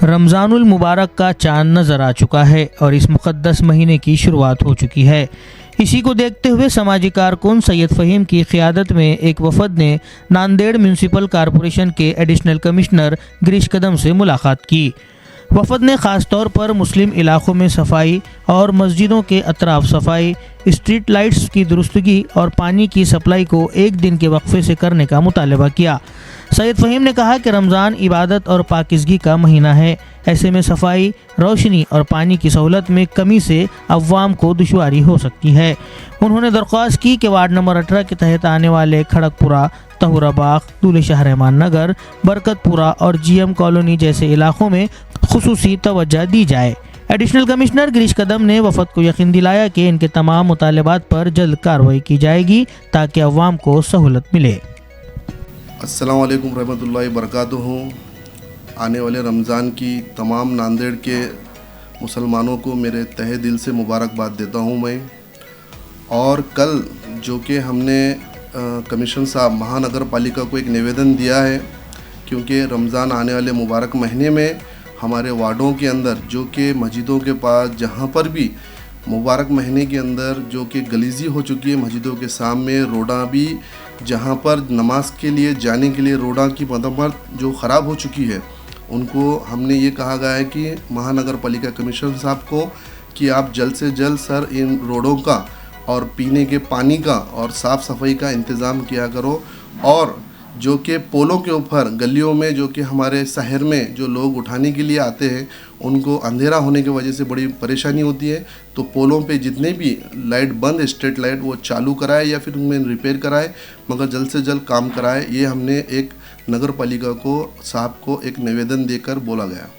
रमज़ानुल मुबारक का चांद नज़र आ चुका है और इस मुक़द्दस महीने की शुरुआत हो चुकी है। इसी को देखते हुए समाजी कारकुन सैयद फ़हीम की क़ियादत में एक वफ़द ने नांदेड़ म्यूनसिपल कॉरपोरेशन के एडिशनल कमिश्नर गिरीश कदम से मुलाकात की। वफ़द ने ख़ास तौर पर मुस्लिम इलाक़ों में सफाई और मस्जिदों के अतराफ सफाई, स्ट्रीट लाइट्स की दुरुस्तगी और पानी की सप्लाई को एक दिन के वक्फे से करने का मुतालबा किया। सैयद फ़हीम ने कहा कि रमज़ान इबादत और पाकिज़गी का महीना है। ऐसे में सफाई, रोशनी और पानी की सहूलत में कमी से अवाम को दुश्वारी हो सकती है। उन्होंने दरख्वास्त की कि वार्ड नंबर 18 के तहत आने वाले खड़गपुरा, तहुराबाग, दूल्हे शाह रहमान नगर, बरकतपुरा और GM कॉलोनी जैसे इलाक़ों में खुसूसी तवज्जो दी जाए। एडिशनल कमिश्नर गिरीश कदम ने वफ़द को यकीन दिलाया कि इनके तमाम मुतालबात पर जल्द कार्रवाई की जाएगी ताकि अवाम को सहूलत मिले। अस्सलाम वालेकुम रहमतुल्लाहि बरकातुहू। आने वाले रमज़ान की तमाम नांदेड़ के मुसलमानों को मेरे तहे दिल से मुबारकबाद देता हूँ मैं। और कल जो कि हमने कमिश्नर साहब महानगर पालिका को एक निवेदन दिया है, क्योंकि रमज़ान आने वाले मुबारक महीने में हमारे वार्डों के अंदर जो कि मस्जिदों के पास जहाँ पर भी मुबारक महीने के अंदर जो कि गलीजी हो चुकी है, मस्जिदों के सामने रोडा भी जहाँ पर नमाज के लिए जाने के लिए रोडा की मरम्मत जो ख़राब हो चुकी है, उनको हमने ये कहा गया है कि महानगर पालिका कमिश्नर साहब को कि आप जल्द से जल्द सर इन रोडों का और पीने के पानी का और साफ़ सफाई का इंतज़ाम किया करो। और जो कि पोलों के ऊपर गलियों में जो कि हमारे शहर में जो लोग उठाने के लिए आते हैं, उनको अंधेरा होने की वजह से बड़ी परेशानी होती है, तो पोलों पे जितने भी लाइट बंद स्ट्रीट लाइट वो चालू कराए या फिर उनमें रिपेयर कराए, मगर जल्द से जल्द काम कराए। ये हमने एक नगर पालिका को साहब को एक निवेदन देकर बोला गया।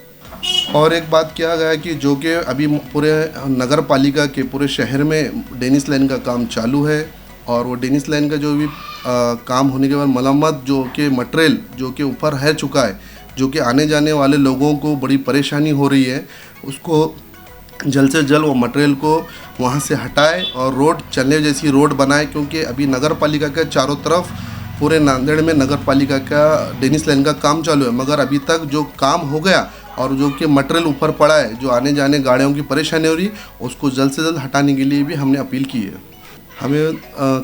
और एक बात किया गया कि जो कि अभी पूरे नगर पालिका के पूरे शहर में डेनिस लाइन का काम चालू है, और वो डेनिस लाइन का जो भी काम होने के बाद मरम्मत जो कि मटेरियल जो कि ऊपर है चुका है, जो कि आने जाने वाले लोगों को बड़ी परेशानी हो रही है, उसको जल्द से जल्द वो मटेरियल को वहाँ से हटाए और रोड चलने जैसी रोड बनाए। क्योंकि अभी नगर पालिका के चारों तरफ पूरे नांदेड़ में नगर पालिका का डेनिस लाइन का काम चालू है, मगर अभी तक जो काम हो गया और जो कि मटेरियल ऊपर पड़ा है, जो आने जाने गाड़ियों की परेशानी हो रही, उसको जल्द से जल्द हटाने के लिए भी हमने अपील की है। हमें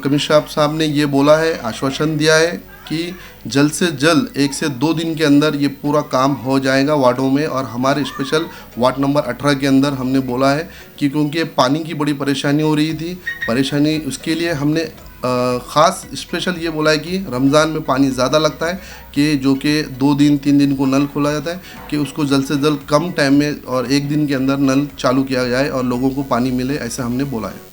कमिश्नर साहब ने ये बोला है, आश्वासन दिया है कि जल्द से जल्द 1 से 2 दिन के अंदर ये पूरा काम हो जाएगा वार्डों में। और हमारे स्पेशल वार्ड नंबर 18 के अंदर हमने बोला है कि क्योंकि पानी की बड़ी परेशानी हो रही थी, परेशानी उसके लिए हमने ख़ास स्पेशल ये बोला है कि रमज़ान में पानी ज़्यादा लगता है, कि जो कि 2 दिन 3 दिन को नल खोला जाता है, कि उसको जल्द से जल्द कम टाइम में और 1 दिन के अंदर नल चालू किया जाए और लोगों को पानी मिले, ऐसा हमने बोला है।